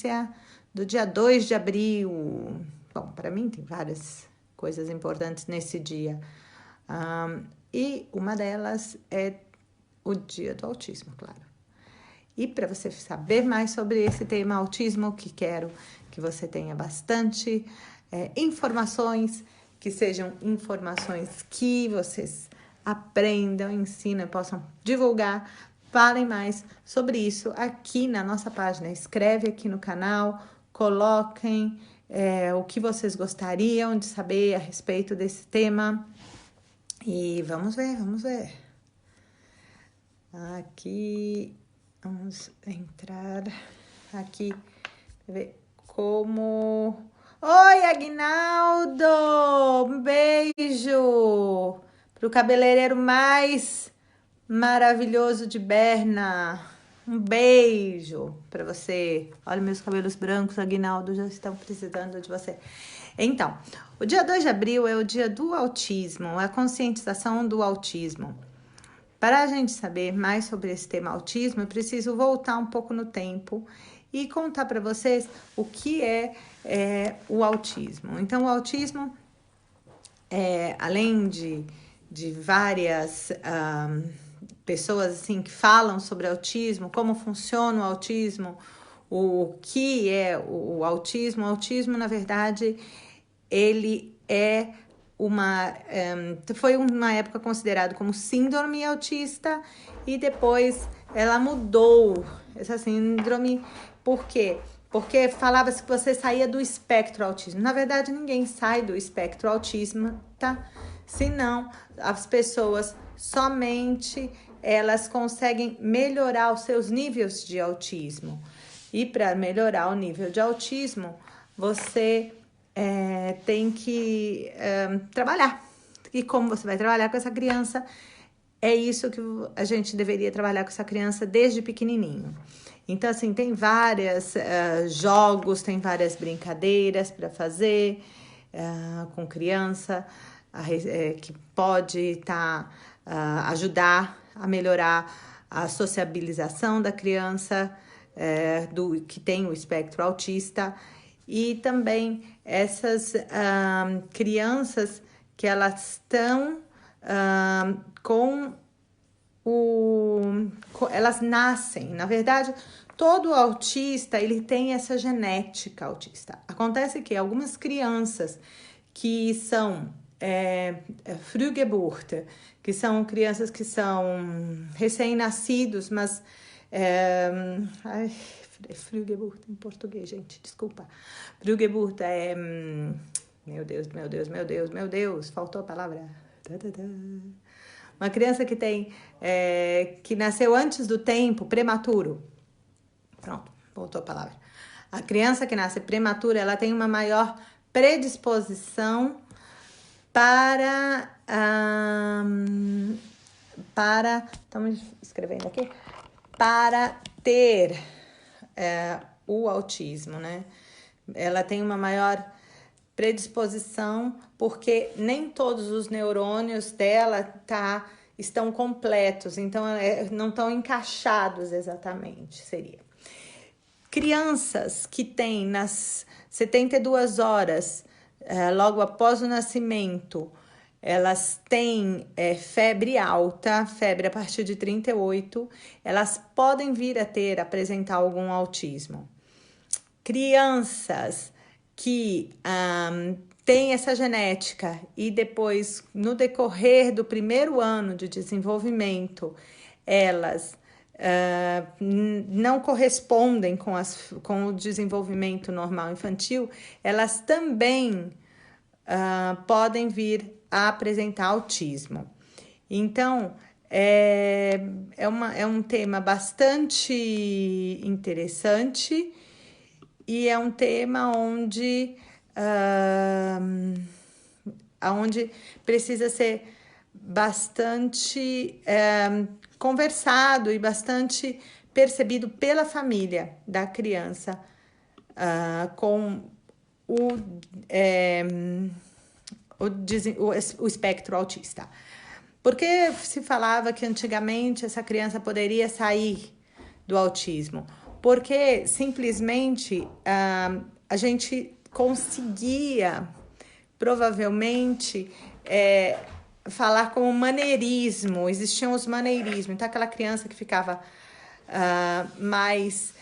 Consciência do dia 2 de abril. Bom, para mim tem várias coisas importantes nesse dia. E uma delas é o dia do autismo, claro. E para você saber mais sobre esse tema autismo, que quero que você tenha bastante informações, que sejam informações que vocês aprendam, ensinam, possam divulgar. Falem mais sobre isso aqui na nossa página. Escreve aqui no canal, coloquem o que vocês gostariam de saber a respeito desse tema. E vamos ver. Aqui, vamos entrar aqui, ver como... Oi, Aguinaldo! Um beijo pro cabeleireiro mais maravilhoso de Berna. Um beijo para você. Olha, meus cabelos brancos, Aguinaldo, já estão precisando de você. Então, o dia 2 de abril é o dia do autismo, a conscientização do autismo. Para a gente saber mais sobre esse tema autismo, eu preciso voltar um pouco no tempo e contar para vocês o que é o autismo. Então, o autismo, além de várias pessoas assim, que falam sobre autismo, como funciona o autismo, o que é o autismo. O autismo, na verdade, ele foi uma época considerado como síndrome autista e depois ela mudou essa síndrome. Por quê? Porque falava-se que você saía do espectro autismo. Na verdade, ninguém sai do espectro autismo, tá? Senão, as pessoas somente elas conseguem melhorar os seus níveis de autismo. E para melhorar o nível de autismo, você tem que trabalhar. E como você vai trabalhar com essa criança? É isso que a gente deveria trabalhar com essa criança desde pequenininho. Então, assim, tem vários jogos, tem várias brincadeiras para fazer com criança, que pode ajudar a melhorar a sociabilização da criança que tem o espectro autista. E também essas crianças que elas estão elas nascem, na verdade, todo autista ele tem essa genética autista. Acontece que algumas crianças que são Frühgeburt, que são crianças que são recém-nascidos, mas Frühgeburt em português, gente, desculpa. Frühgeburt meu Deus, faltou a palavra. Uma criança que que nasceu antes do tempo, prematuro. Pronto, voltou a palavra. A criança que nasce prematura, ela tem uma maior predisposição para estamos escrevendo aqui, para ter o autismo, né? Ela tem uma maior predisposição porque nem todos os neurônios dela estão completos, então não estão encaixados exatamente, seria. Crianças que têm nas 72 horas logo após o nascimento, elas têm febre alta, febre a partir de 38, elas podem vir a apresentar algum autismo. Crianças que têm essa genética e depois, no decorrer do primeiro ano de desenvolvimento, elas não correspondem com o desenvolvimento normal infantil, elas também podem vir a apresentar autismo. Então, é um tema bastante interessante e é um tema onde precisa ser bastante conversado e bastante percebido pela família da criança com o espectro autista. Porque se falava que antigamente essa criança poderia sair do autismo? porque simplesmente a gente conseguia, provavelmente, falar como maneirismo, existiam os maneirismos. Então, aquela criança que ficava mais...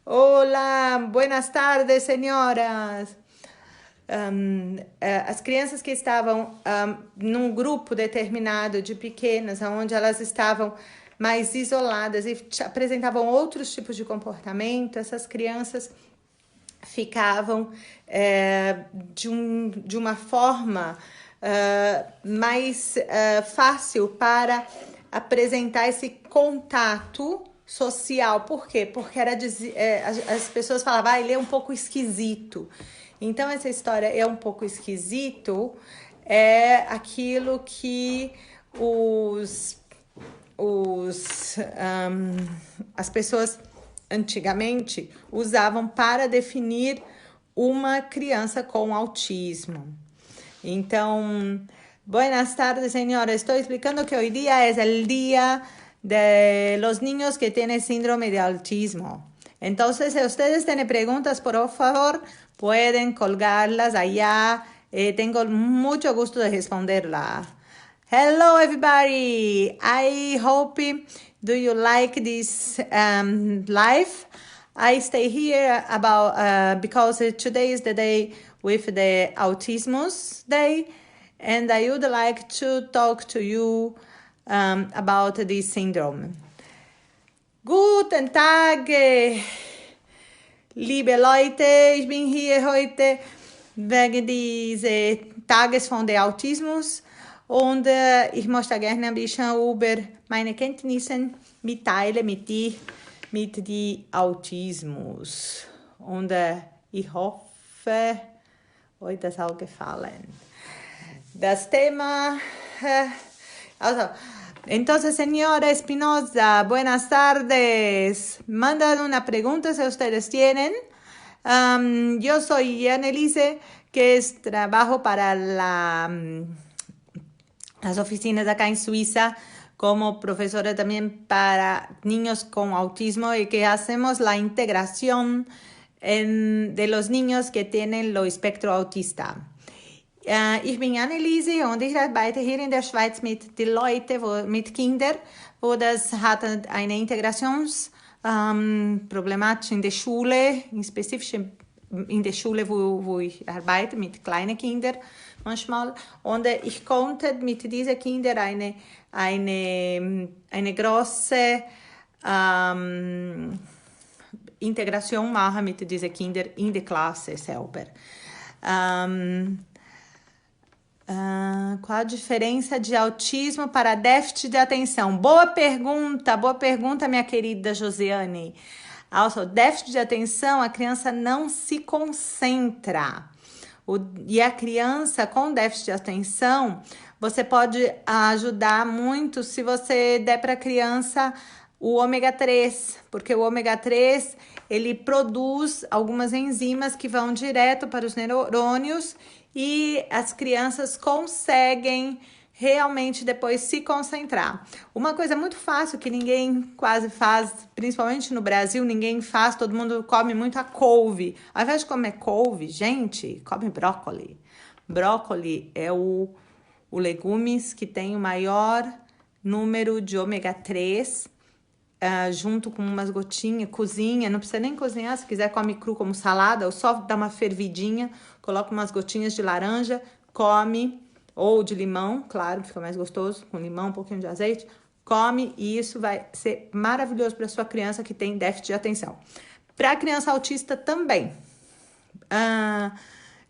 Olá, buenas tardes, senhoras. As crianças que estavam num grupo determinado de pequenas, onde elas estavam mais isoladas e apresentavam outros tipos de comportamento, essas crianças ficavam de uma forma mais fácil para apresentar esse contato social. Por quê? Porque as pessoas falavam, ele é um pouco esquisito. Então, essa história é um pouco esquisito, é aquilo que as pessoas antigamente usavam para definir uma criança com autismo. Então, buenas tardes, señora. Estoy explicando que hoy día es el día de los niños que tienen síndrome de autismo. Entonces, si ustedes tienen preguntas, por favor, pueden colgarlas allá. Tengo mucho gusto de responderla. Hello, everybody. I hope do you like this live. I stay here because today is the day with the Autismus Day, and I would like to talk to you about this syndrome. Guten Tag, liebe Leute, ich bin hier heute wegen dieses Tages von der Autismus und ich möchte gerne ein bisschen über meine Kenntnisse mitteilen mit dem Autismus. Und ich hoffe, euch das auch gefallen. Das Thema, entonces, señora Espinosa, buenas tardes. Mandan una pregunta si ustedes tienen. Yo soy Annelise, que trabajo para las oficinas acá en Suiza como profesora también para niños con autismo y que hacemos la integración de los niños que tienen el espectro autista. Ich bin Annelise und ich arbeite hier in der Schweiz mit den Leuten, mit Kindern, wo das hat eine Integrationsproblematik in der Schule, spezifisch in der Schule, wo ich arbeite, mit kleinen Kindern manchmal. Und ich konnte mit diesen Kindern eine große Integration machen mit diesen Kindern in der Klasse selber. Qual a diferença de autismo para déficit de atenção? Boa pergunta, minha querida Josiane. Also, déficit de atenção, a criança não se concentra. E a criança com déficit de atenção, você pode ajudar muito se você der para a criança o ômega 3, porque o ômega 3, ele produz algumas enzimas que vão direto para os neurônios e as crianças conseguem realmente depois se concentrar. Uma coisa muito fácil que ninguém quase faz, principalmente no Brasil, ninguém faz, todo mundo come muito a couve. Ao invés de comer couve, gente, come brócoli. Brócoli é o legumes que tem o maior número de ômega 3, junto com umas gotinhas, cozinha, não precisa nem cozinhar, se quiser come cru como salada, ou só dá uma fervidinha, coloca umas gotinhas de laranja, come, ou de limão, claro, fica mais gostoso, com limão, um pouquinho de azeite, come, e isso vai ser maravilhoso para sua criança que tem déficit de atenção. Para a criança autista também.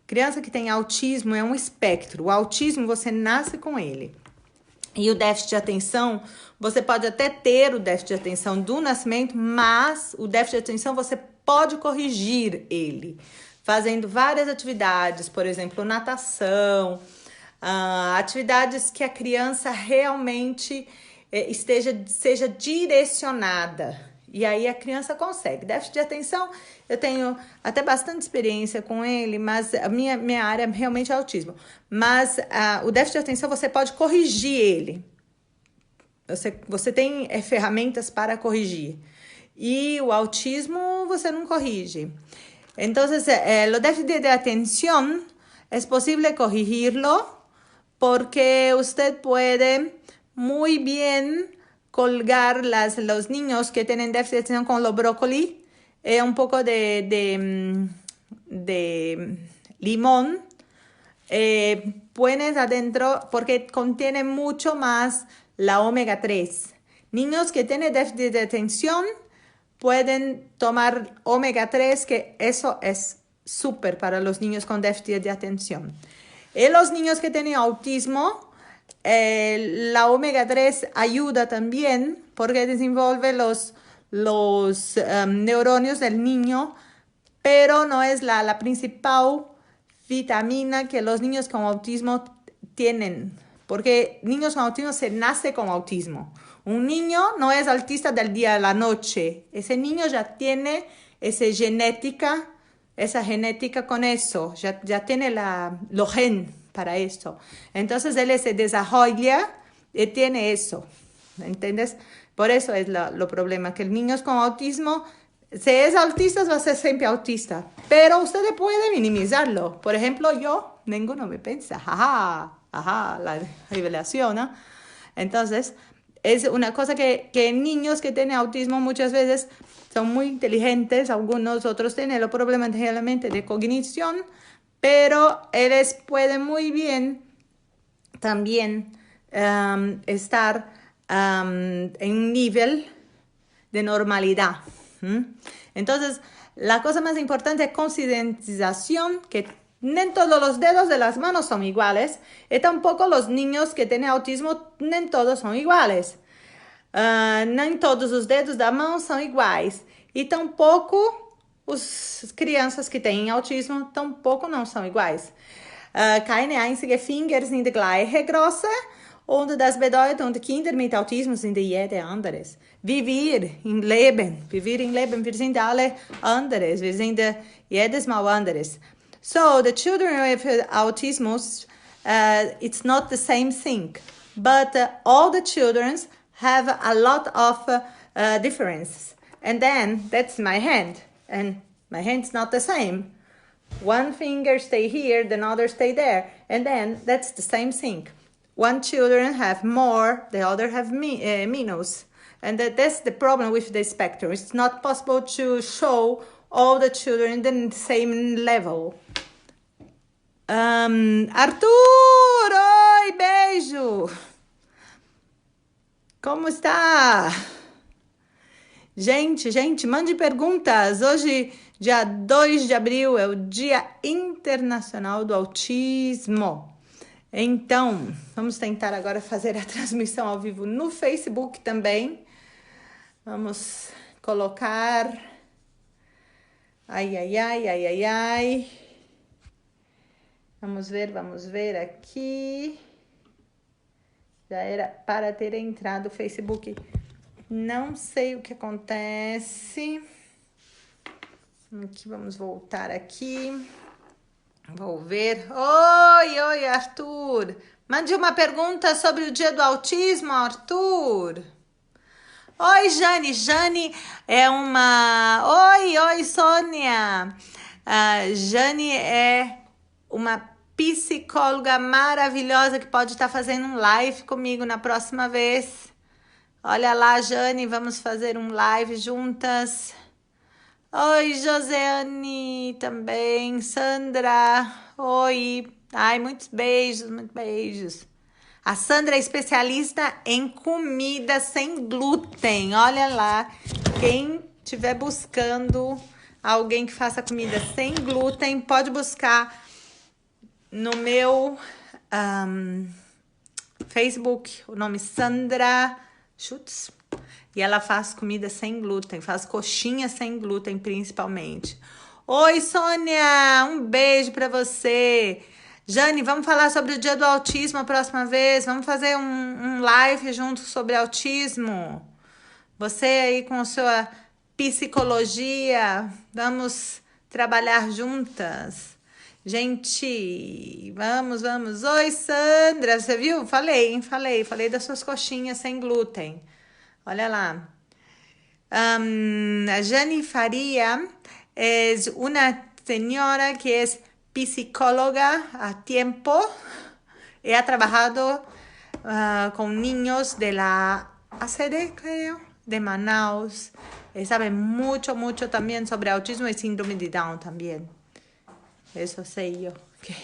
Criança que tem autismo é um espectro, o autismo você nasce com ele. E o déficit de atenção, você pode até ter o déficit de atenção do nascimento, mas o déficit de atenção você pode corrigir ele, fazendo várias atividades, por exemplo, natação, atividades que a criança realmente seja direcionada. E aí a criança consegue. Déficit de atenção, eu tenho até bastante experiência com ele, mas a minha área realmente é autismo. Mas o déficit de atenção você pode corrigir ele. Você tem ferramentas para corrigir. e o autismo você não corrige. Entonces, lo déficit de atención es posible corregirlo porque usted puede muy bien colgar los niños que tienen déficit de atención con los brócoli, un poco de limón, pones adentro porque contiene mucho más la omega 3. Niños que tienen déficit de atención pueden tomar omega 3, que eso es súper para los niños con déficit de atención. En los niños que tienen autismo, la omega 3 ayuda también porque desenvolve los neurones del niño, pero no es la principal vitamina que los niños con autismo tienen, porque niños con autismo se nace con autismo. Un niño no es autista del día a la noche. Ese niño ya tiene esa genética con eso, ya tiene los gen para eso. Entonces él se desarrolla y tiene eso, ¿entiendes? Por eso es lo problema, que el niño con autismo, si es autista, va a ser siempre autista. Pero usted puede minimizarlo. Por ejemplo, yo, ninguno me piensa, la revelación, ¿no? Entonces, es una cosa que niños que tienen autismo muchas veces son muy inteligentes, algunos otros tienen los problemas generalmente de cognición, pero ellos pueden muy bien también estar en un nivel de normalidad. Entonces, la cosa más importante es concientización, que no todos los dedos de las manos son iguales, y tampoco los niños que tienen autismo, no todos son iguales. Nem todos os dedos da mão são iguais. E tampouco as crianças que têm autismo tampouco não são iguais. Keine einzige Finger sind die gleiche Größe und das bedeutet, Kinder mit Autismus sind jede anderes. Viver im Leben, wir sind alle anderes, wir sind jedes Mal anderes. So, the children with autism, it's not the same thing, but all the children have a lot of differences. And then that's my hand, and my hand's not the same. One finger stay here, the other stay there, and then that's the same thing. One children have more, the other have minus, and that's the problem with the spectrum. It's not possible to show all the children the same level. Arthur, oi, beijo! Como está? Gente, mande perguntas. Hoje, dia 2 de abril, é o Dia Internacional do Autismo. Então, vamos tentar agora fazer a transmissão ao vivo no Facebook também. Vamos colocar... Ai. Vamos ver aqui. Já era para ter entrado o Facebook. Não sei o que acontece. Aqui, vamos voltar aqui. Vou ver. Oi, Arthur. Mande uma pergunta sobre o dia do autismo, Arthur. Oi, Jane. Jane é uma... Oi, Sônia. Jane é uma psicóloga maravilhosa que pode estar fazendo um live comigo na próxima vez. Olha lá, Jane, vamos fazer um live juntas. Oi, Josiane também. Sandra, oi. Ai, muitos beijos. A Sandra é especialista em comida sem glúten. Olha lá, quem estiver buscando alguém que faça comida sem glúten, pode buscar no meu Facebook, o nome Sandra Schutz. E ela faz comida sem glúten, faz coxinha sem glúten principalmente. Oi, Sônia, um beijo para você. Jane, vamos falar sobre o dia do autismo a próxima vez. Vamos fazer um live junto sobre autismo. Você aí com a sua psicologia, vamos trabalhar juntas. Gente, vamos. Oi, Sandra, você viu? Falei das suas coxinhas sem glúten. Olha lá. Jani Faria es una señora que es psicóloga a tiempo y ha trabajado con niños de la ACD, creo, de Manaus. Sabe mucho, mucho también sobre autismo y síndrome de Down también. Eso sé yo, que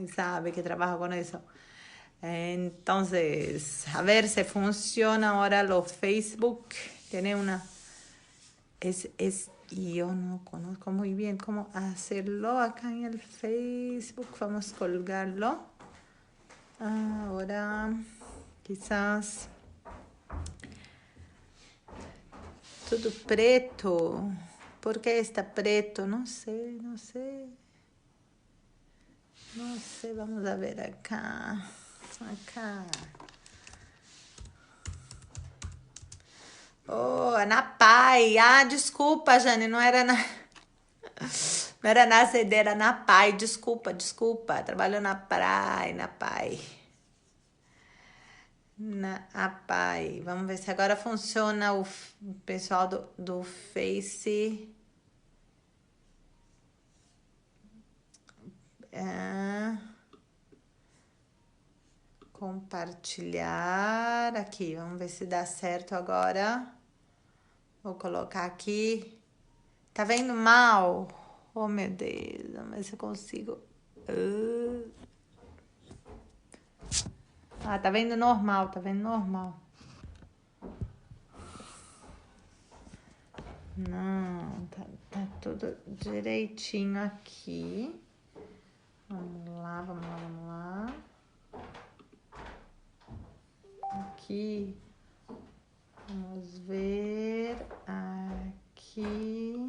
sabe que trabaja con eso. Entonces, a ver si funciona ahora los Facebook. Tiene una... yo no conozco muy bien cómo hacerlo acá en el Facebook. Vamos a colgarlo. Ahora, quizás... Todo preto. ¿Por qué está preto? No sé, no sé. No sé, vamos a ver acá. Acá. Oh, Ana Pai. Desculpa, Jane, não era na... Não era na CD, era na Pai. Desculpa, desculpa. Trabalho na praia, na Pai. Na Pai. Vamos ver se agora funciona o pessoal do Face. Compartilhar aqui, vamos ver se dá certo agora. Vou colocar aqui. Tá vendo mal? Oh, meu Deus, vamos ver se eu consigo. Tá vendo normal, tá vendo normal. Não, tá tudo direitinho aqui. Vamos lá, vamos lá, vamos lá. Aqui, vamos ver, aqui,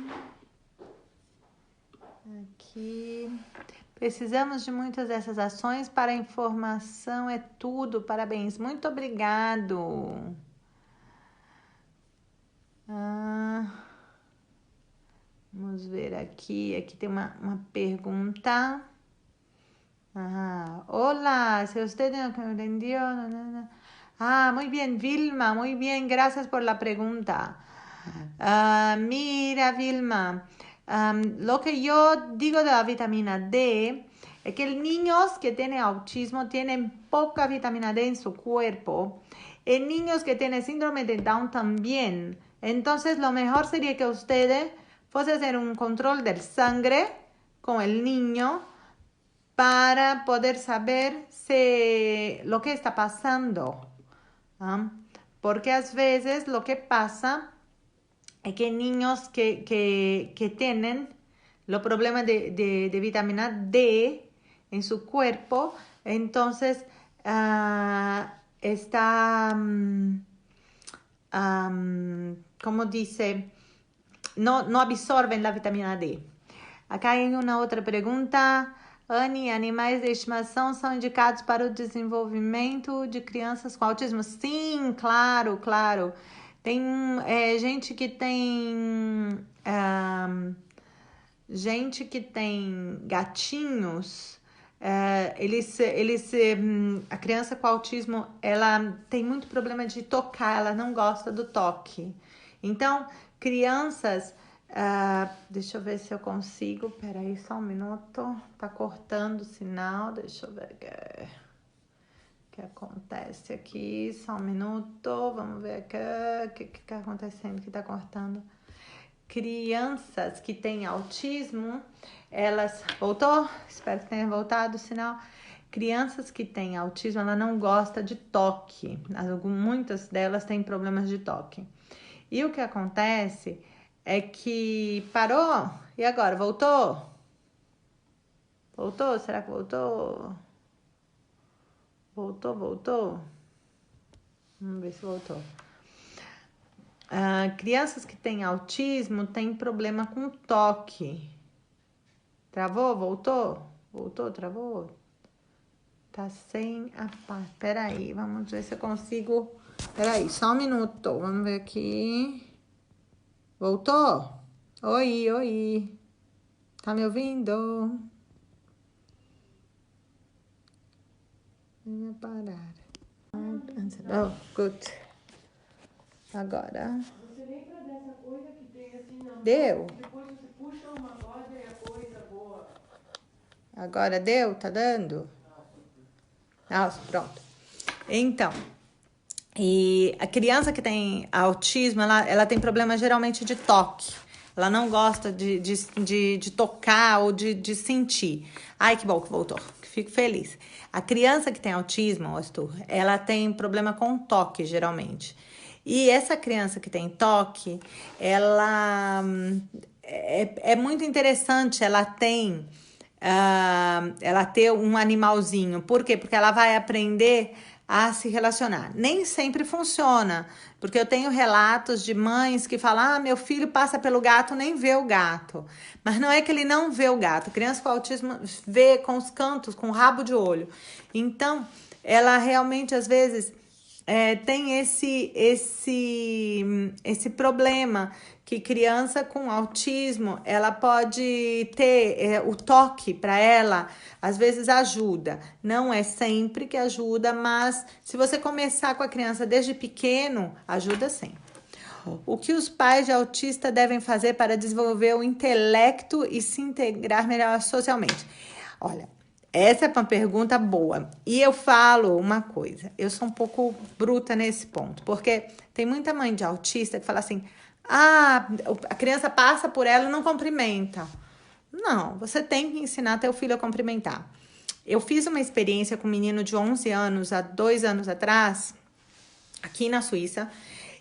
Precisamos de muitas dessas ações para a informação é tudo, parabéns, muito obrigado. Vamos ver aqui tem uma pergunta. Hola, si usted entendió... muy bien, Vilma, muy bien, gracias por la pregunta. Mira, Vilma, lo que yo digo de la vitamina D es que los niños que tienen autismo tienen poca vitamina D en su cuerpo. Y niños que tienen síndrome de Down también. Entonces, lo mejor sería que ustedes fuesen a hacer un control del sangre con el niño para poder saber lo que está pasando. Porque a veces lo que pasa es que niños que tienen los problemas de vitamina D en su cuerpo, entonces está, como dice, no absorben la vitamina D. Acá hay una outra pergunta. Anne, animais de estimação são indicados para o desenvolvimento de crianças com autismo? Sim, claro, claro. Tem gente que tem gatinhos. A criança com autismo, ela tem muito problema de tocar, ela não gosta do toque. Então, crianças... deixa eu ver se eu consigo. Peraí, só um minuto. Tá cortando o sinal. Deixa eu ver o que acontece aqui. Só um minuto. Vamos ver aqui. O que tá acontecendo que tá cortando? Crianças que têm autismo, elas... Voltou? Espero que tenha voltado o sinal. Crianças que têm autismo, ela não gosta de toque. Muitas delas têm problemas de toque. E o que acontece é que parou. E agora? Voltou? Voltou? Será que voltou? Voltou? Vamos ver se voltou. Crianças que têm autismo têm problema com toque. Travou? Voltou? Voltou? Travou? Tá sem a parte. Peraí, vamos ver se eu consigo. Peraí, só um minuto. Vamos ver aqui. Voltou? Oi. Tá me ouvindo? Venha parar. Oh, good. Agora. Deu? Agora deu? Tá dando? Nossa, pronto. Então, e a criança que tem autismo, ela tem problema geralmente de toque. Ela não gosta de tocar ou de sentir. Ai, que bom que voltou. Fico feliz. A criança que tem autismo, Arthur, ela tem problema com toque, geralmente. E essa criança que tem toque, ela é muito interessante, ela ter um animalzinho. Por quê? Porque ela vai aprender a se relacionar. Nem sempre funciona, porque eu tenho relatos de mães que falam: ah, meu filho passa pelo gato, nem vê o gato. Mas não é que ele não vê o gato. Criança com autismo vê com os cantos, com o rabo de olho. Então, ela realmente, às vezes, tem esse problema, que criança com autismo, ela pode ter o toque para ela, às vezes ajuda. Não é sempre que ajuda, mas se você começar com a criança desde pequeno, ajuda sim. O que os pais de autista devem fazer para desenvolver o intelecto e se integrar melhor socialmente? Olha, essa é uma pergunta boa. E eu falo uma coisa, eu sou um pouco bruta nesse ponto, porque tem muita mãe de autista que fala assim: ah, a criança passa por ela e não cumprimenta. Não, você tem que ensinar teu filho a cumprimentar. Eu fiz uma experiência com um menino de 11 anos, há 2 anos atrás, aqui na Suíça,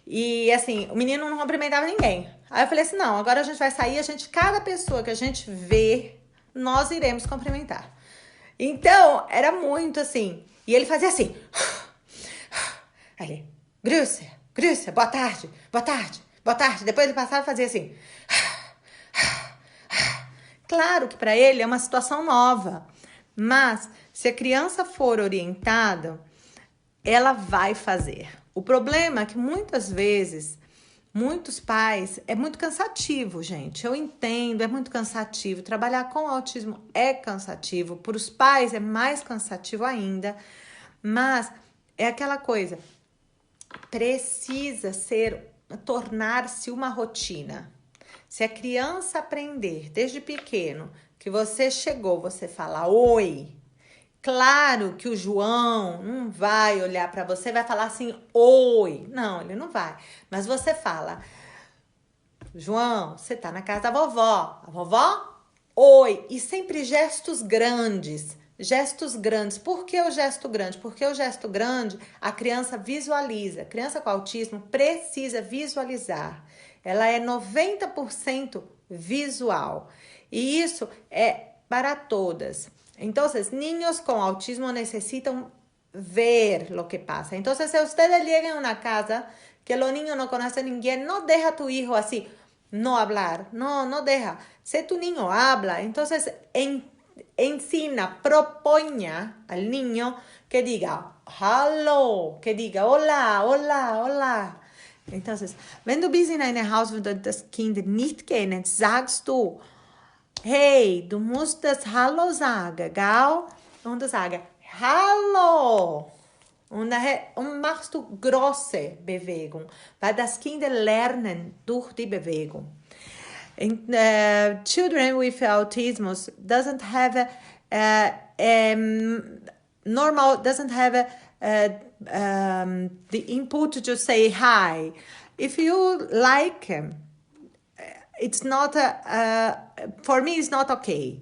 e assim, o menino não cumprimentava ninguém. Aí eu falei assim: não, agora a gente vai sair, cada pessoa que a gente vê, nós iremos cumprimentar. Então, era muito assim. E ele fazia assim. Aí, Grüße, boa tarde, boa tarde, boa tarde. Depois ele passava e fazia assim. Claro que para ele é uma situação nova. Mas, se a criança for orientada, ela vai fazer. O problema é que muitas vezes, muitos pais, é muito cansativo, gente. Eu entendo, é muito cansativo. Trabalhar com autismo é cansativo. Para os pais é mais cansativo ainda. Mas é aquela coisa, precisa tornar-se uma rotina. Se a criança aprender desde pequeno que você chegou, você fala oi. Claro que o João não vai olhar para você e vai falar assim, oi. Não, ele não vai. Mas você fala: João, você tá na casa da vovó. A vovó? Oi. E sempre gestos grandes. Gestos grandes. Por que o gesto grande? Porque o gesto grande, a criança visualiza. A criança com autismo precisa visualizar. Ela é 90% visual. E isso é para todas. Então, niños con autismo necesitan ver lo que pasa. Entonces, si ustedes llegan a una casa que los niños no conocen a ninguém, no deja a tu hijo así, no hablar. No deja. Si tu niño habla, entonces ensina, proponha al niño que diga hallo, que diga hola, hola, hola. Entonces, wenn du bist in einem Haus, wo das Kind nicht kennen, sagst du: hey, du musst das Hallo sagen, gell? Und du sagst Hallo. Und machst du große Bewegung, weil das Kinder lernen durch die Bewegung. And, children with autism doesn't have the input to say hi. If you like it's not for me it's not okay.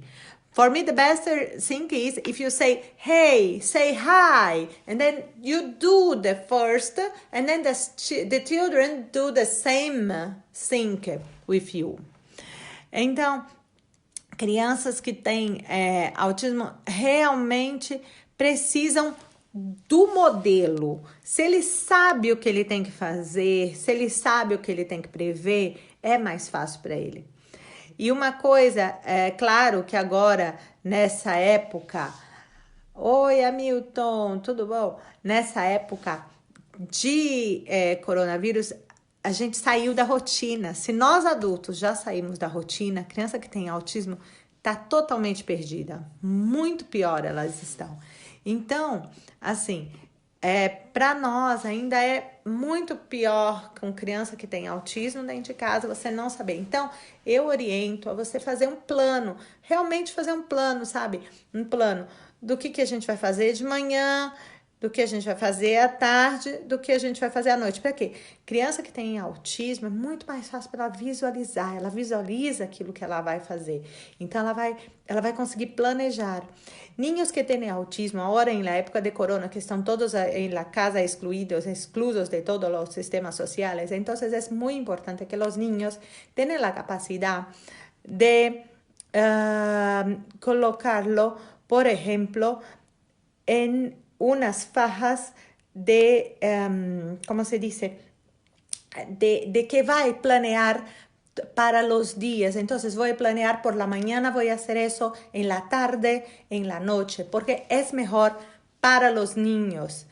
For me the best thing is if you say hey, say hi, and then you do the first, and then the children do the same thing with you. Então, crianças que têm autismo realmente precisam do modelo. Se ele sabe o que ele tem que fazer, se ele sabe o que ele tem que prever, é mais fácil para ele. E uma coisa, claro que agora, nessa época... Oi, Hamilton, tudo bom? Nessa época de coronavírus, a gente saiu da rotina. Se nós adultos já saímos da rotina, a criança que tem autismo está totalmente perdida. Muito pior elas estão. Então, assim, Para nós ainda é muito pior com criança que tem autismo dentro de casa, você não saber. Então, eu oriento a você fazer um plano, realmente fazer um plano, sabe? Um plano do que a gente vai fazer de manhã, do que a gente vai fazer à tarde, do que a gente vai fazer à noite. Para quê? Criança que tem autismo é muito mais fácil para ela visualizar, ela visualiza aquilo que ela vai fazer. Então, ela vai conseguir planejar. Niños que tienen autismo ahora en la época de corona, que están todos en la casa excluidos de todos los sistemas sociales, entonces es muy importante que los niños tengan la capacidad de colocarlo, por ejemplo, en unas fajas de, ¿cómo se dice? De que va a planear para los días. Entonces voy a planear por la mañana, voy a hacer eso, en la tarde, en la noche, porque es mejor para los niños.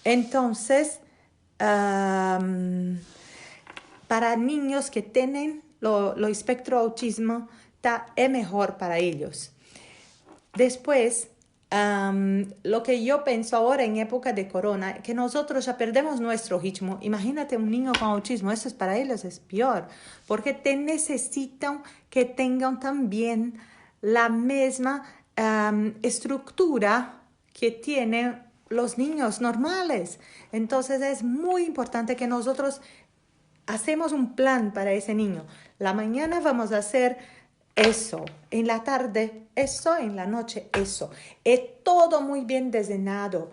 Entonces, para niños que tienen lo espectro autismo, es mejor para ellos. Después, lo que yo pienso ahora en época de corona, que nosotros ya perdemos nuestro ritmo. Imagínate un niño con autismo, eso es para ellos es peor, porque te necesitan que tengan también la misma estructura que tienen los niños normales. Entonces es muy importante que nosotros hacemos un plan para ese niño. La mañana vamos a hacer eso, en la tarde eso, en la noche eso. Es todo muy bien diseñado.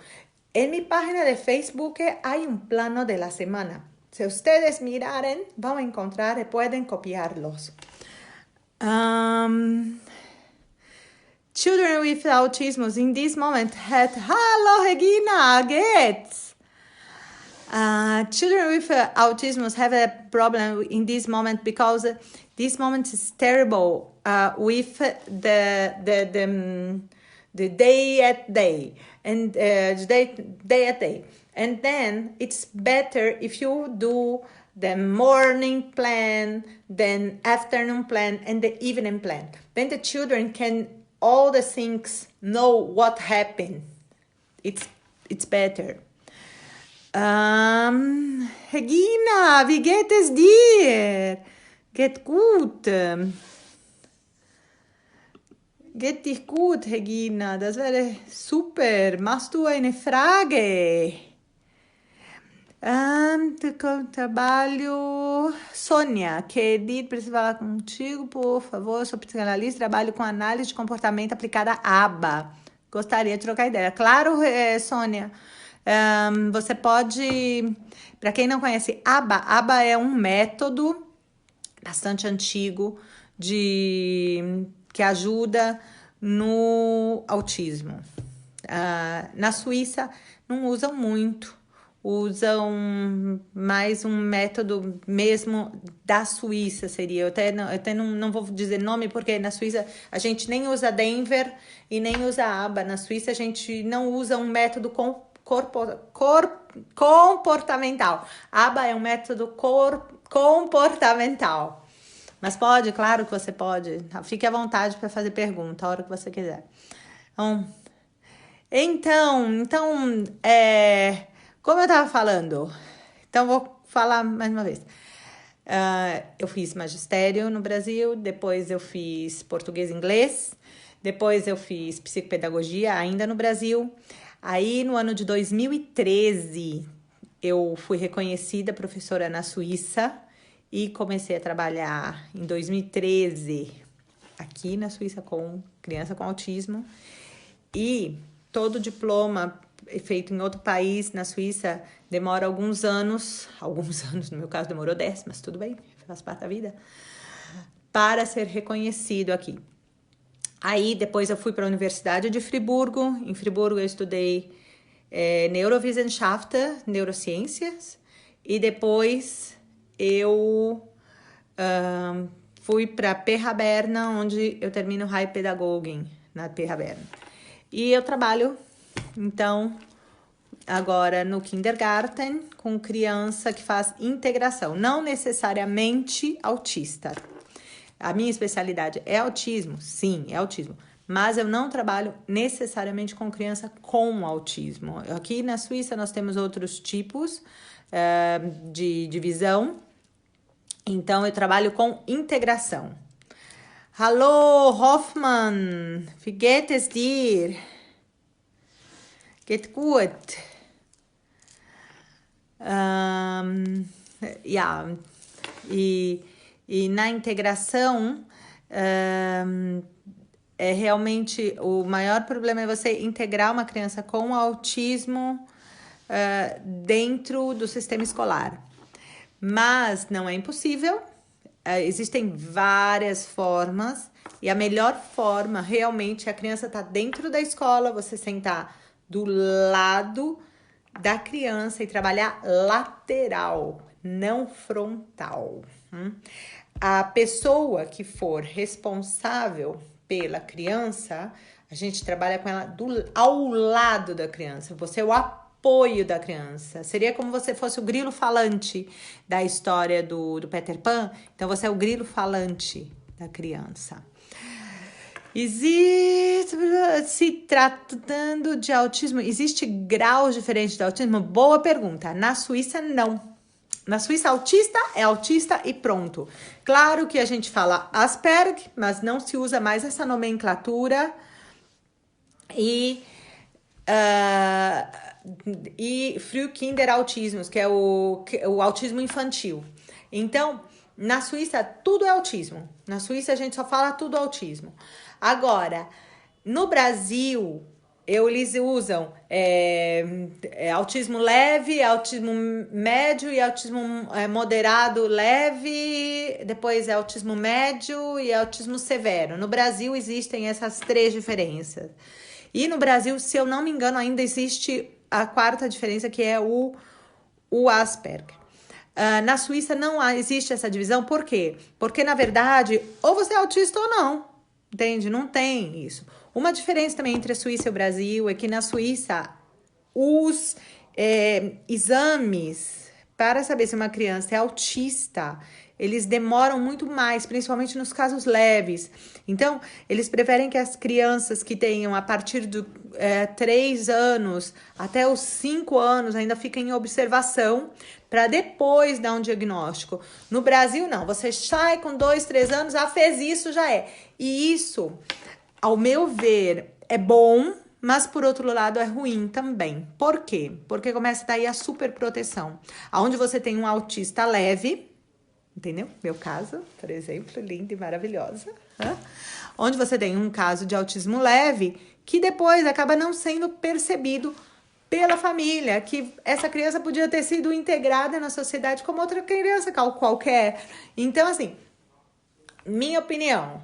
En mi página de Facebook hay un plano de la semana. Si ustedes miraren, van a encontrar y pueden copiarlos. Children with autism in this moment had... Hallo Regina, geht's? Children with autism have a problem in this moment because this moment is terrible with the day at day and day at day, and then it's better if you do the morning plan, then afternoon plan, and the evening plan. Then the children can all the things know what happened. It's better. Regina, wie geht es dir? Geht gut. Geht dich gut, Regina? Das wäre super. Machst du eine Frage? Trabalho... Sônia, querido, preciso falar contigo, por favor. Sou psicanalista, trabalho com análise de comportamento aplicada à ABA. Gostaria de trocar ideia. Claro, Sônia. Você pode... Para quem não conhece, ABA é um método bastante antigo que ajuda no autismo. Na Suíça não usam muito, usam mais um método mesmo da Suíça, seria. Eu até não vou dizer nome, porque na Suíça a gente nem usa Denver e nem usa ABA. Na Suíça a gente não usa um método comportamental. ABA é um método comportamental. Mas pode, claro que você pode. Fique à vontade para fazer pergunta a hora que você quiser. Então, como eu estava falando, então vou falar mais uma vez. Eu fiz magistério no Brasil, depois eu fiz português e inglês, depois eu fiz psicopedagogia ainda no Brasil. Aí, no ano de 2013, eu fui reconhecida professora na Suíça e comecei a trabalhar em 2013 aqui na Suíça com criança com autismo. E todo diploma feito em outro país, na Suíça, demora alguns anos, no meu caso demorou 10, mas tudo bem, faz parte da vida, para ser reconhecido aqui. Aí, depois eu fui para a Universidade de Friburgo. Em Friburgo eu estudei Neurowissenschaften, neurociências. E depois eu fui para PH Berna, onde eu termino Heilpädagogin, na PH Berna. E eu trabalho, então, agora no kindergarten, com criança que faz integração. Não necessariamente autista. A minha especialidade é autismo? Sim, é autismo. mas eu não trabalho necessariamente com criança com autismo. Aqui na Suíça nós temos outros tipos de divisão, então eu trabalho com integração. Hallo Hoffmann, wie geht es dir? Geht gut. Yeah. E na integração, é realmente o maior problema é você integrar uma criança com autismo dentro do sistema escolar. Mas não é impossível, existem várias formas, e a melhor forma realmente é a criança estar dentro da escola, você sentar do lado da criança e trabalhar lateral, não frontal. A pessoa que for responsável pela criança, a gente trabalha com ela ao lado da criança. Você é o apoio da criança. Seria como se você fosse o grilo falante da história do Peter Pan. Então, você é o grilo falante da criança. Se tratando de autismo, existe graus diferentes de autismo? Boa pergunta. Na Suíça, não. Na Suíça, autista é autista e pronto. Claro que a gente fala Asperger, mas não se usa mais essa nomenclatura. E Frühkinderautismus, que é o autismo infantil. Então, na Suíça, tudo é autismo. Na Suíça, a gente só fala tudo autismo. Agora, no Brasil, eles usam autismo leve, autismo médio e autismo moderado leve, depois é autismo médio e autismo severo. No Brasil, existem essas três diferenças. E no Brasil, se eu não me engano, ainda existe a quarta diferença, que é o Asperger. Na Suíça não existe essa divisão, por quê? Porque, na verdade, ou você é autista ou não. Entende? Não tem isso. Uma diferença também entre a Suíça e o Brasil é que na Suíça os exames para saber se uma criança é autista, eles demoram muito mais, principalmente nos casos leves. Então, eles preferem que as crianças que tenham a partir de 3 anos até os 5 anos ainda fiquem em observação para depois dar um diagnóstico. No Brasil, não. Você sai com 2, 3 anos, fez isso, já é. E isso, ao meu ver, é bom, mas por outro lado é ruim também. Por quê? Porque começa daí a superproteção. Onde você tem um autista leve, entendeu? Meu caso, por exemplo, linda e maravilhosa. Onde você tem um caso de autismo leve, que depois acaba não sendo percebido pela família, que essa criança podia ter sido integrada na sociedade como outra criança qualquer. Então, assim, minha opinião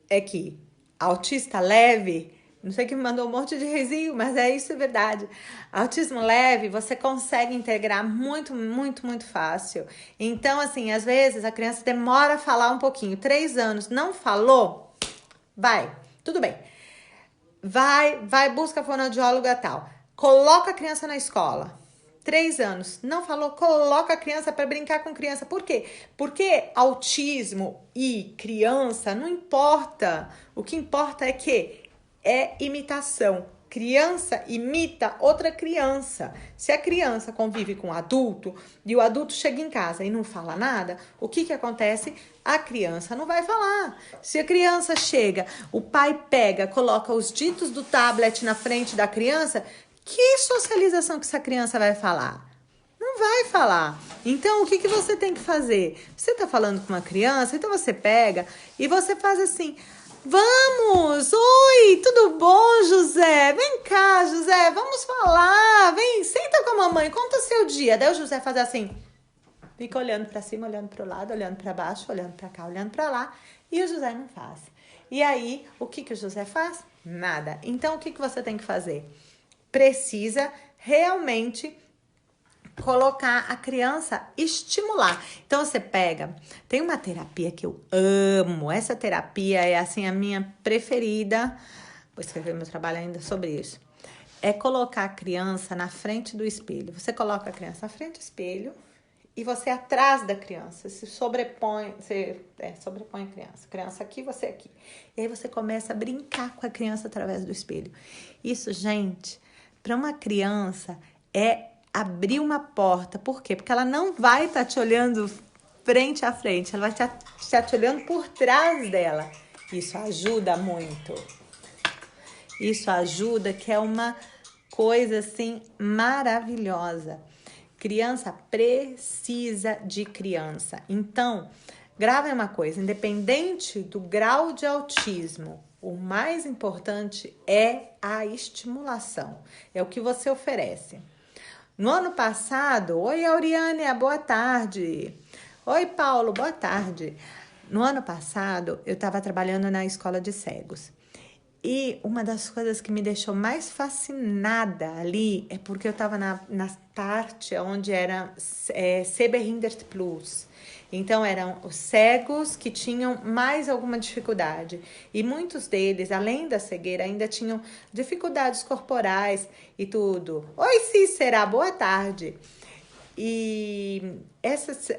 é que autista leve, não sei que me mandou um monte de risinho, mas isso é verdade. Autismo leve, você consegue integrar muito, muito, muito fácil. Então, assim, às vezes a criança demora a falar um pouquinho. 3 anos, não falou? Vai, tudo bem. Vai, busca fonoaudióloga e tal. Coloca a criança na escola. 3 anos, não falou, coloca a criança para brincar com criança. Por quê? Porque autismo e criança não importa. O que importa é que é imitação. Criança imita outra criança. Se a criança convive com um adulto e o adulto chega em casa e não fala nada, o que acontece? A criança não vai falar. Se a criança chega, o pai pega, coloca os ditos do tablet na frente da criança, que socialização que essa criança vai falar? Não vai falar. Então, o que você tem que fazer? Você está falando com uma criança, então você pega e você faz assim: vamos! Oi, tudo bom, José? Vem cá, José, vamos falar. Vem, senta com a mamãe, conta seu dia. Daí o José faz assim, fica olhando para cima, olhando para o lado, olhando para baixo, olhando para cá, olhando para lá. E o José não faz. E aí, o que o José faz? Nada. Então, o que você tem que fazer? Precisa realmente colocar a criança, estimular. Então, você pega, tem uma terapia que eu amo, essa terapia é assim a minha preferida, vou escrever meu trabalho ainda sobre isso, é colocar a criança na frente do espelho. Você coloca a criança na frente do espelho e você atrás da criança, se sobrepõe, você sobrepõe a criança aqui, você aqui. E aí você começa a brincar com a criança através do espelho. Isso, gente, para uma criança é abrir uma porta. Por quê? Porque ela não vai estar te olhando frente a frente, ela vai estar te olhando por trás dela. Isso ajuda muito. Isso ajuda, que é uma coisa assim maravilhosa. Criança precisa de criança. Então, gravem uma coisa, independente do grau de autismo, o mais importante é a estimulação. É o que você oferece. No ano passado, oi Auriane, boa tarde. Oi Paulo, boa tarde. No ano passado, eu estava trabalhando na escola de cegos. E uma das coisas que me deixou mais fascinada ali é porque eu estava na parte onde era Sehbehindert Plus. Então, eram os cegos que tinham mais alguma dificuldade. E muitos deles, além da cegueira, ainda tinham dificuldades corporais e tudo. Oi, Cícera, boa tarde. E essas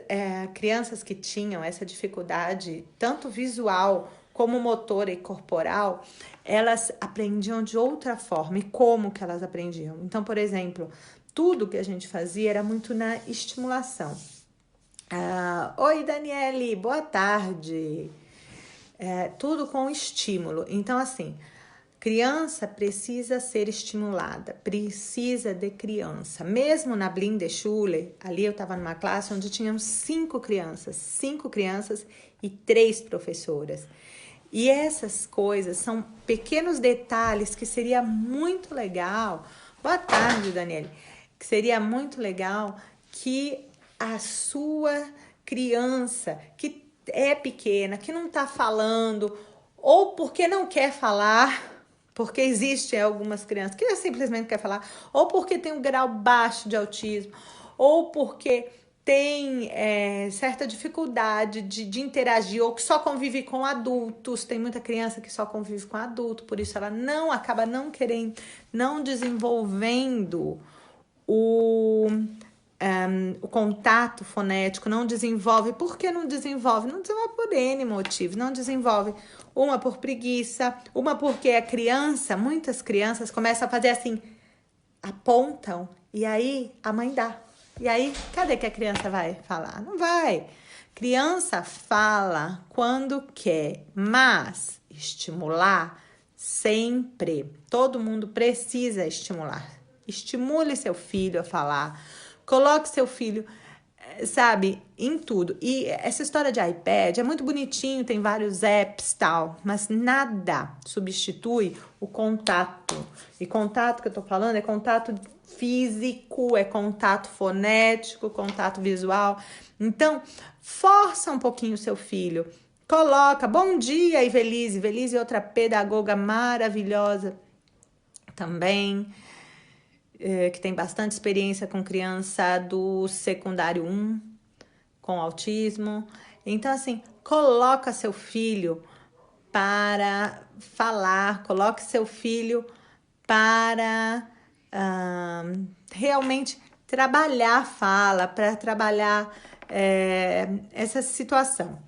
crianças que tinham essa dificuldade, tanto visual como motora e corporal, elas aprendiam de outra forma. E como que elas aprendiam? Então, por exemplo, tudo que a gente fazia era muito na estimulação. Oi, Daniele, boa tarde. Tudo com estímulo. Então, assim, criança precisa ser estimulada, precisa de criança. Mesmo na Blindeschule, ali eu estava numa classe onde tinham 5 crianças e 3 professoras. E essas coisas são pequenos detalhes que seria muito legal. Boa tarde, Daniele. Que seria muito legal que a sua criança, que é pequena, que não está falando, ou porque não quer falar, porque existem algumas crianças que simplesmente quer falar, ou porque tem um grau baixo de autismo, ou porque tem certa dificuldade de interagir, ou que só convive com adultos. Tem muita criança que só convive com adulto, por isso ela acaba não querendo, não desenvolvendo o contato fonético, não desenvolve. Por que não desenvolve? Não desenvolve por N motivos, não desenvolve. Uma por preguiça, uma porque muitas crianças começam a fazer assim, apontam, e aí a mãe dá. E aí, cadê que a criança vai falar? Não vai. Criança fala quando quer, mas estimular sempre. Todo mundo precisa estimular. Estimule seu filho a falar. Coloque seu filho, sabe, em tudo. E essa história de iPad é muito bonitinho, tem vários apps e tal, mas nada substitui o contato. E contato que eu tô falando é contato físico, é contato fonético, contato visual. Então, força um pouquinho o seu filho. Coloca, bom dia, Ivelise. Ivelise é outra pedagoga maravilhosa também, que tem bastante experiência com criança do secundário 1, com autismo. Então, assim, coloca seu filho para falar, coloque seu filho para realmente trabalhar a fala, para trabalhar essa situação.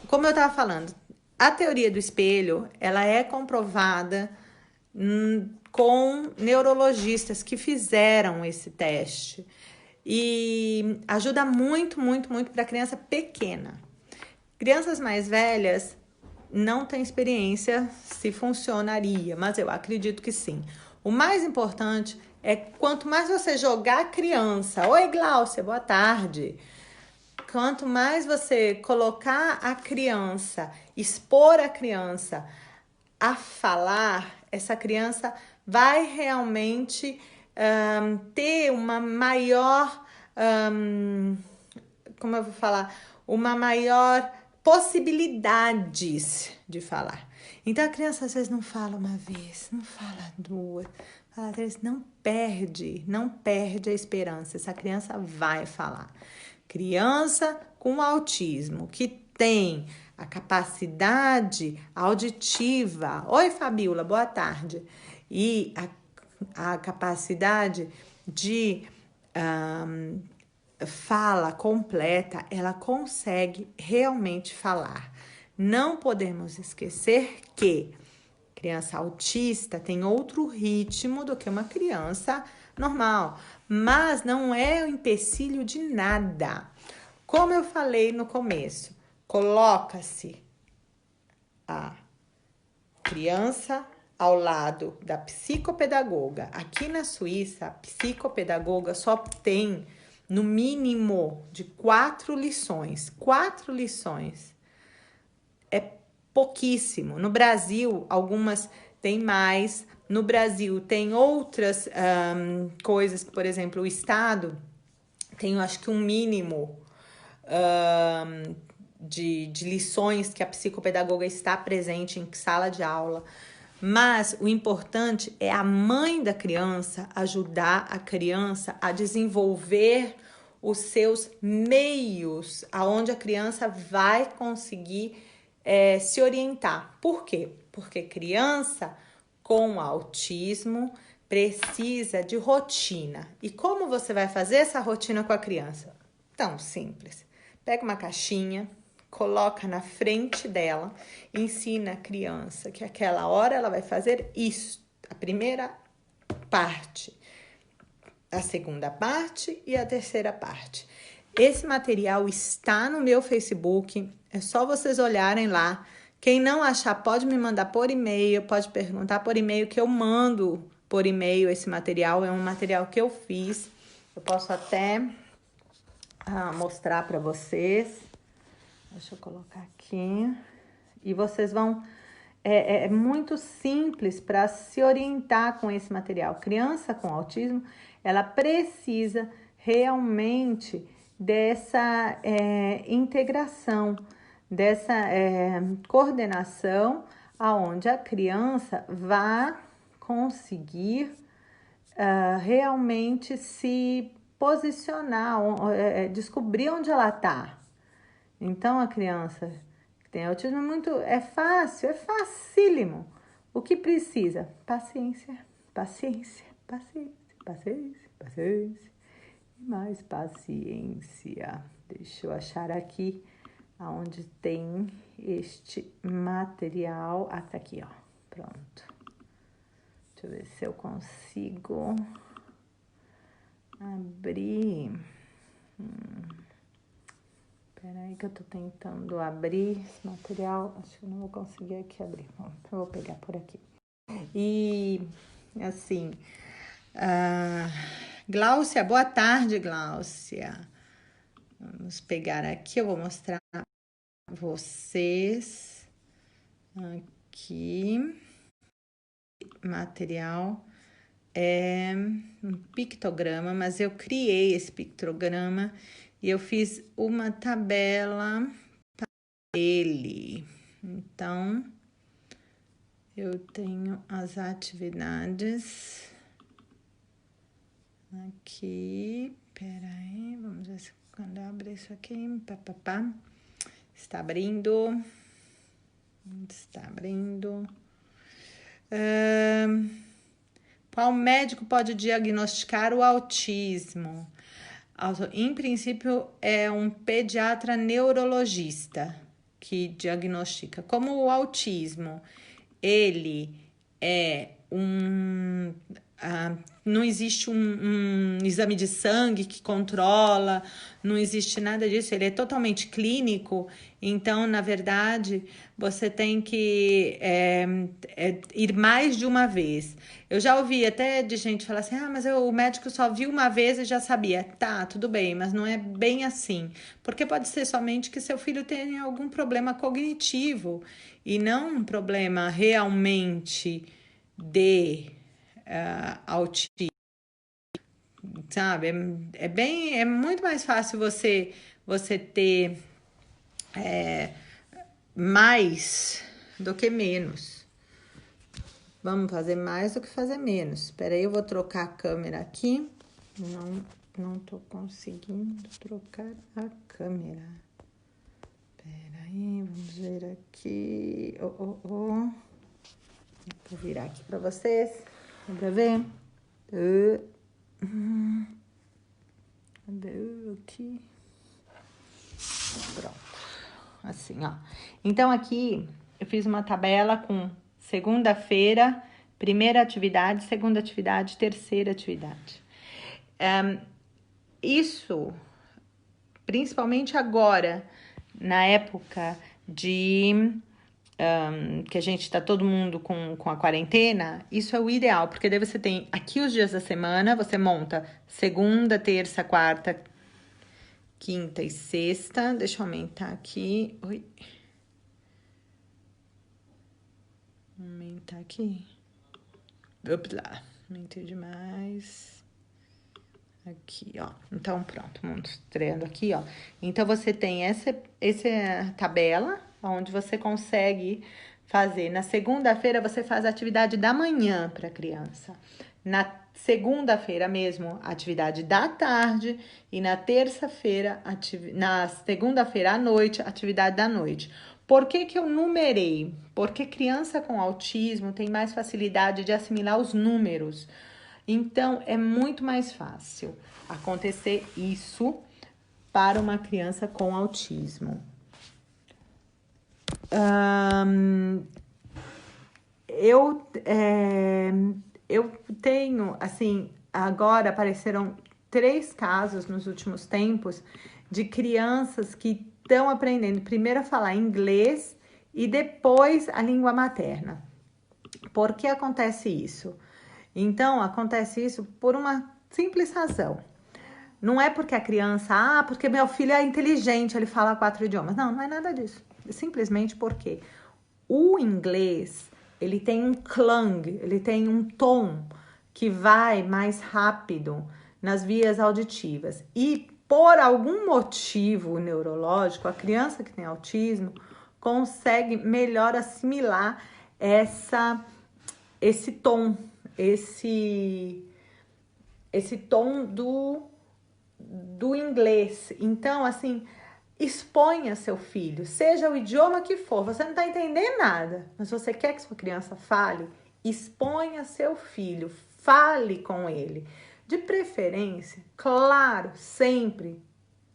Como eu estava falando, a teoria do espelho, ela é comprovada com neurologistas que fizeram esse teste e ajuda muito, muito, muito para criança pequena. Crianças mais velhas não têm experiência se funcionaria, mas eu acredito que sim. O mais importante é quanto mais você jogar a criança. Oi, Gláucia, boa tarde. Quanto mais você colocar a criança, expor a criança a falar, essa criança vai realmente ter uma maior, como eu vou falar, uma maior possibilidades de falar. Então a criança às vezes não fala uma vez, não fala duas, fala três, não perde a esperança. Essa criança vai falar. Criança com autismo que tem a capacidade auditiva. Oi, Fabiola, boa tarde. E a capacidade de fala completa, ela consegue realmente falar. Não podemos esquecer que criança autista tem outro ritmo do que uma criança normal, mas não é um empecilho de nada. Como eu falei no começo, coloca-se a criança ao lado da psicopedagoga. Aqui na Suíça, a psicopedagoga só tem no mínimo de 4 lições. 4 lições é pouquíssimo. No Brasil, algumas têm mais. No Brasil, tem outras coisas, por exemplo, o Estado tem, eu acho que um mínimo de lições que a psicopedagoga está presente em sala de aula. Mas o importante é a mãe da criança ajudar a criança a desenvolver os seus meios, aonde a criança vai conseguir se orientar. Por quê? Porque criança com autismo precisa de rotina. E como você vai fazer essa rotina com a criança? Tão simples. Pega uma caixinha, coloca na frente dela, ensina a criança que aquela hora ela vai fazer isso, a primeira parte, a segunda parte e a terceira parte. Esse material está no meu Facebook, é só vocês olharem lá. Quem não achar, pode me mandar por e-mail, pode perguntar por e-mail, que eu mando por e-mail esse material. É um material que eu fiz. Eu posso até mostrar para vocês. Deixa eu colocar aqui. E vocês vão... É muito simples para se orientar com esse material. Criança com autismo, ela precisa realmente dessa integração, dessa coordenação, aonde a criança vai conseguir realmente se posicionar, descobrir onde ela está. Então, a criança que tem autismo é fácil, é facílimo. O que precisa? Paciência, paciência, paciência, paciência, paciência e mais paciência. Deixa eu achar aqui aonde tem este material. Ah, tá aqui, ó. Pronto. Deixa eu ver se eu consigo abrir. Peraí que eu tô tentando abrir esse material. Acho que eu não vou conseguir aqui abrir. Bom, eu vou pegar por aqui. E, assim... Gláucia, boa tarde, Gláucia. Vamos pegar aqui, eu vou mostrar a vocês. Aqui. Material. É um pictograma, mas eu criei esse pictograma e eu fiz uma tabela para ele. Então, eu tenho as atividades aqui. Peraí, vamos ver se quando eu abrir isso aqui. Papapá. Está abrindo. Está abrindo. Qual médico pode diagnosticar o autismo? Em princípio, é um pediatra neurologista que diagnostica. Como o autismo, ele é não existe um exame de sangue que controla, não existe nada disso, ele é totalmente clínico, então, na verdade, você tem que ir mais de uma vez. Eu já ouvi até de gente falar assim, mas o médico só viu uma vez e já sabia. Tá, tudo bem, mas não é bem assim, porque pode ser somente que seu filho tenha algum problema cognitivo e não um problema realmente de autismo, sabe? É muito mais fácil você ter mais do que menos. Vamos fazer mais do que fazer menos. Espera aí, eu vou trocar a câmera aqui. Não tô conseguindo trocar a câmera. Espera aí, vamos ver aqui. Vou virar aqui para vocês. Dá pra ver? Cadê aqui? Pronto. Assim, ó. Então, aqui eu fiz uma tabela com segunda-feira, primeira atividade, segunda atividade, terceira atividade. Isso, principalmente agora, na época de que a gente tá todo mundo com a quarentena, isso é o ideal, porque daí você tem aqui os dias da semana, você monta segunda, terça, quarta, quinta e sexta. Deixa eu aumentar aqui. Oi. Aumentar aqui. Ops lá. Aumentei demais. Aqui, ó. Então, pronto. Mostrando aqui, ó. Então, você tem essa tabela, onde você consegue fazer. Na segunda-feira, você faz a atividade da manhã para a criança. Na segunda-feira mesmo, atividade da tarde. E na terça-feira, na segunda-feira à noite, atividade da noite. Por que eu numerei? Porque criança com autismo tem mais facilidade de assimilar os números. Então, é muito mais fácil acontecer isso para uma criança com autismo. Eu tenho, assim, agora apareceram 3 casos nos últimos tempos de crianças que estão aprendendo primeiro a falar inglês e depois a língua materna. Por que acontece isso? Então, acontece isso por uma simples razão. Não é porque a criança, porque meu filho é inteligente, ele fala 4 idiomas. Não, não é nada disso. É simplesmente porque o inglês, ele tem um clang, ele tem um tom que vai mais rápido nas vias auditivas. E por algum motivo neurológico, a criança que tem autismo consegue melhor assimilar esse tom, esse tom do inglês. Então, assim, exponha seu filho, seja o idioma que for. Você não está entendendo nada, mas você quer que sua criança fale? Exponha seu filho, fale com ele. De preferência, claro, sempre,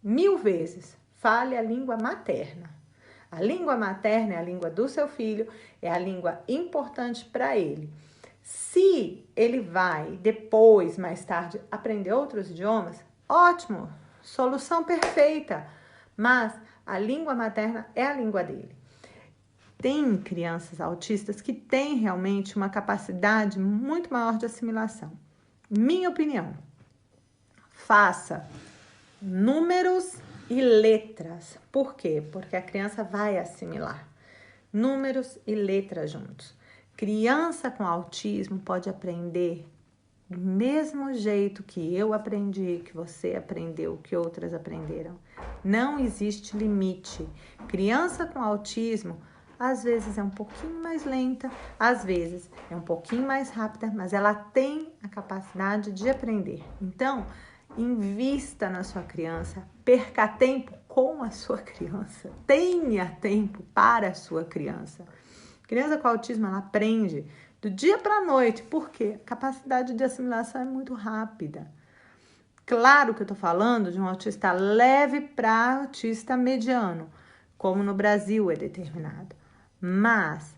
1000 vezes, fale a língua materna. A língua materna é a língua do seu filho, é a língua importante para ele. Se ele vai depois, mais tarde, aprender outros idiomas, ótimo, solução perfeita. Mas a língua materna é a língua dele. Tem crianças autistas que têm realmente uma capacidade muito maior de assimilação. Minha opinião, faça números e letras. Por quê? Porque a criança vai assimilar números e letras juntos. Criança com autismo pode aprender do mesmo jeito que eu aprendi, que você aprendeu, que outras aprenderam. Não existe limite. Criança com autismo, às vezes é um pouquinho mais lenta, às vezes é um pouquinho mais rápida, mas ela tem a capacidade de aprender. Então, invista na sua criança, perca tempo com a sua criança, tenha tempo para a sua criança. Criança com autismo, ela aprende do dia para a noite, porque a capacidade de assimilação é muito rápida. Claro que eu estou falando de um autista leve para autista mediano, como no Brasil é determinado. Mas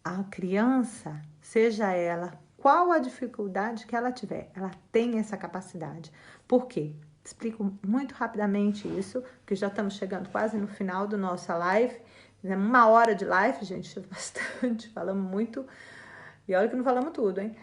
a criança, seja ela qual a dificuldade que ela tiver, ela tem essa capacidade. Por quê? Explico muito rapidamente isso, porque já estamos chegando quase no final do nossa live. 1 hora de live, gente, bastante, falamos muito. E olha que não falamos tudo, hein?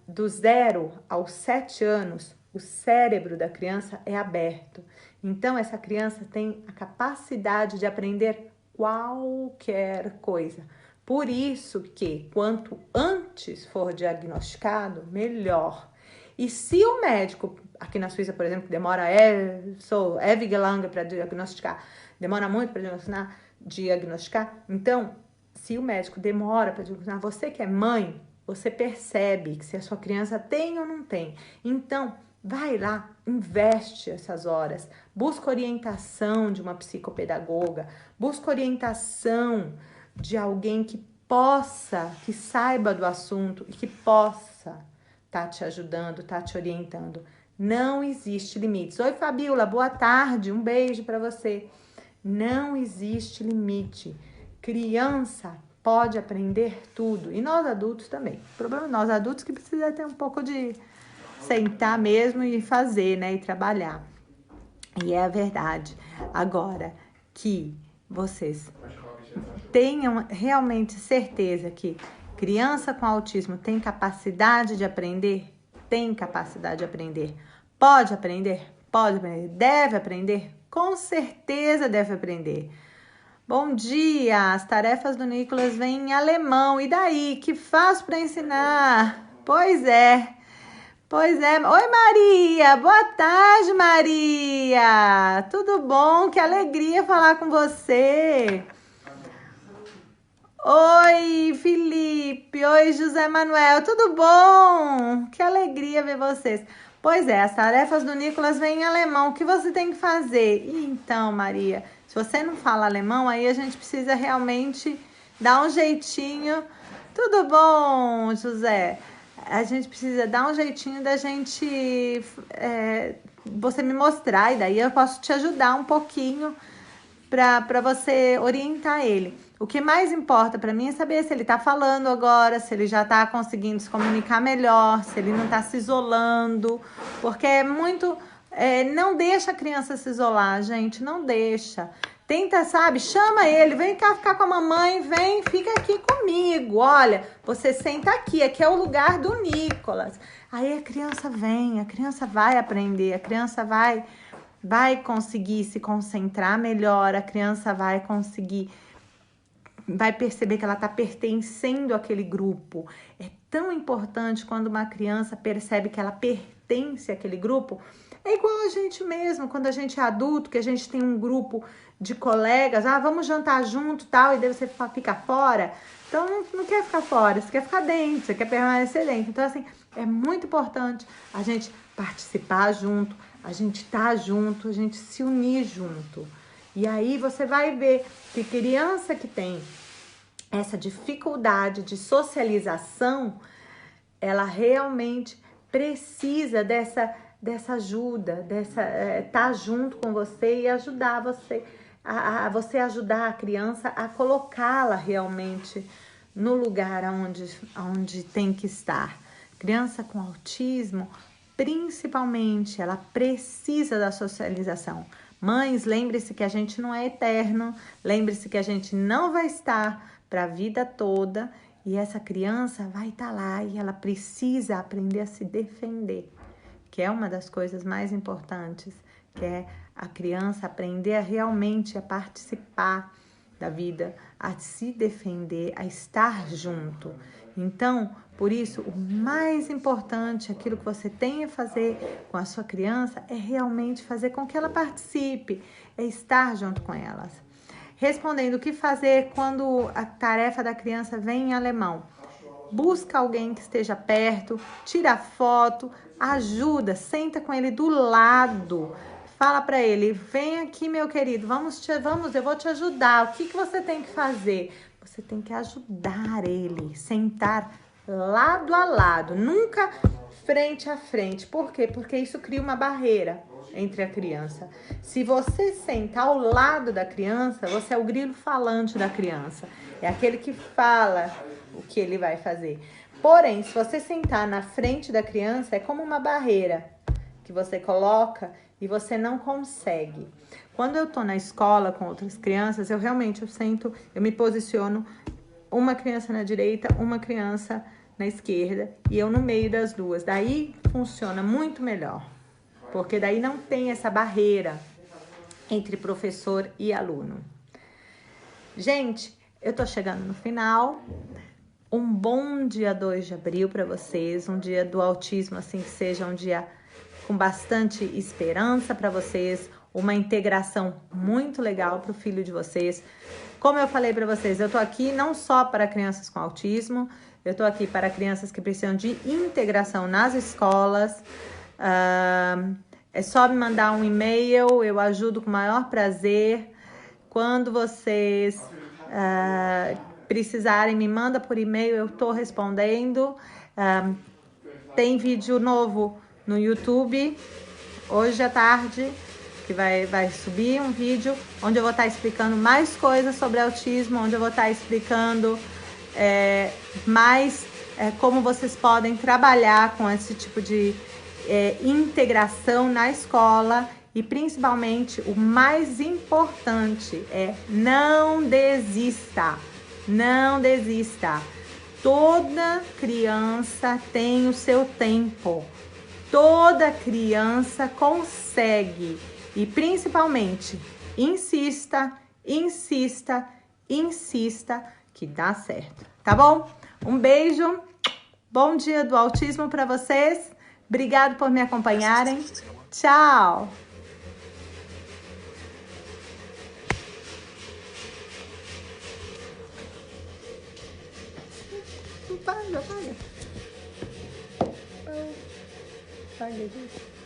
Do 0 aos 7 anos, o cérebro da criança é aberto. Então, essa criança tem a capacidade de aprender qualquer coisa. Por isso que, quanto antes for diagnosticado, melhor. E se o médico, aqui na Suíça, por exemplo, demora ewig lange para diagnosticar, demora muito para diagnosticar, então, se o médico demora para diagnosticar, você que é mãe, você percebe que se a sua criança tem ou não tem. Então, vai lá, investe essas horas, busca orientação de uma psicopedagoga, busca orientação de alguém que saiba do assunto e que possa tá te ajudando, tá te orientando. Não existe limites. Oi, Fabiola, boa tarde, um beijo para você. Não existe limite. Criança pode aprender tudo. E nós adultos também. O problema é nós adultos que precisa ter um pouco de sentar mesmo e fazer, né? E trabalhar. E é a verdade. Agora, que vocês tenham realmente certeza que criança com autismo tem capacidade de aprender? Tem capacidade de aprender. Pode aprender? Pode aprender. Deve aprender? Com certeza deve aprender. Bom dia! As tarefas do Nicolas vêm em alemão. E daí? Que faço para ensinar? Pois é. Pois é. Oi, Maria! Boa tarde, Maria! Tudo bom? Que alegria falar com você! Oi, Felipe! Oi, José Manuel! Tudo bom? Que alegria ver vocês! Pois é, as tarefas do Nicolas vêm em alemão. O que você tem que fazer? Então, Maria, se você não fala alemão, aí a gente precisa realmente dar um jeitinho. Tudo bom, José? A gente precisa dar um jeitinho da gente você me mostrar, e daí eu posso te ajudar um pouquinho para você orientar ele. O que mais importa para mim é saber se ele está falando agora, se ele já está conseguindo se comunicar melhor, se ele não está se isolando, porque é muito... não deixa a criança se isolar, gente, não deixa. Tenta, sabe, chama ele, vem cá ficar com a mamãe, vem, fica aqui comigo, olha, você senta aqui é o lugar do Nicolas. Aí a criança vem, a criança vai aprender, a criança vai conseguir se concentrar melhor, a criança vai perceber que ela está pertencendo àquele grupo. É tão importante quando uma criança percebe que ela pertence àquele grupo. É igual a gente mesmo, quando a gente é adulto, que a gente tem um grupo de colegas, vamos jantar junto, tal, e daí você fica fora. Então, não quer ficar fora, você quer ficar dentro, você quer permanecer dentro. Então, assim, é muito importante a gente participar junto, a gente estar junto, a gente se unir junto. E aí você vai ver que criança que tem essa dificuldade de socialização, ela realmente precisa dessa ajuda, tá junto com você e ajudar você, você ajudar a criança a colocá-la realmente no lugar onde tem que estar. Criança com autismo, principalmente, ela precisa da socialização. Mães, lembre-se que a gente não é eterno, lembre-se que a gente não vai estar para a vida toda e essa criança vai estar lá e ela precisa aprender a se defender, que é uma das coisas mais importantes, que é a criança aprender a realmente a participar da vida, a se defender, a estar junto. Então, por isso, o mais importante, aquilo que você tem a fazer com a sua criança, é realmente fazer com que ela participe, é estar junto com elas. Respondendo, o que fazer quando a tarefa da criança vem em alemão? Busca alguém que esteja perto, tira foto, ajuda, senta com ele do lado. Fala para ele, vem aqui, meu querido, vamos, eu vou te ajudar. O que você tem que fazer? Você tem que ajudar ele, sentar lado a lado, nunca frente a frente. Por quê? Porque isso cria uma barreira entre a criança. Se você sentar ao lado da criança, você é o grilo falante da criança. É aquele que fala o que ele vai fazer. Porém, se você sentar na frente da criança, é como uma barreira que você coloca e você não consegue. Quando eu tô na escola com outras crianças, eu sento, eu me posiciono uma criança na direita, uma criança na esquerda e eu no meio das duas. Daí funciona muito melhor, porque daí não tem essa barreira entre professor e aluno. Gente, eu tô chegando no final. Um bom dia 2 de abril para vocês, um dia do autismo, assim, que seja um dia com bastante esperança para vocês, uma integração muito legal para o filho de vocês. Como eu falei para vocês, eu tô aqui não só para crianças com autismo, eu tô aqui para crianças que precisam de integração nas escolas. É só me mandar um e-mail, eu ajudo com o maior prazer. Quando vocês precisarem, me manda por e-mail, eu tô respondendo. Tem vídeo novo no YouTube, hoje à tarde, que vai subir um vídeo onde eu vou estar explicando mais coisas sobre autismo, onde eu vou estar explicando mais como vocês podem trabalhar com esse tipo de integração na escola. E principalmente, o mais importante é não desista, não desista. Toda criança tem o seu tempo, toda criança consegue. E principalmente, insista, insista, insista que dá certo, tá bom? Um beijo, bom dia do autismo para vocês. Obrigado por me acompanharem. Tchau! Apaga. Apaga, gente.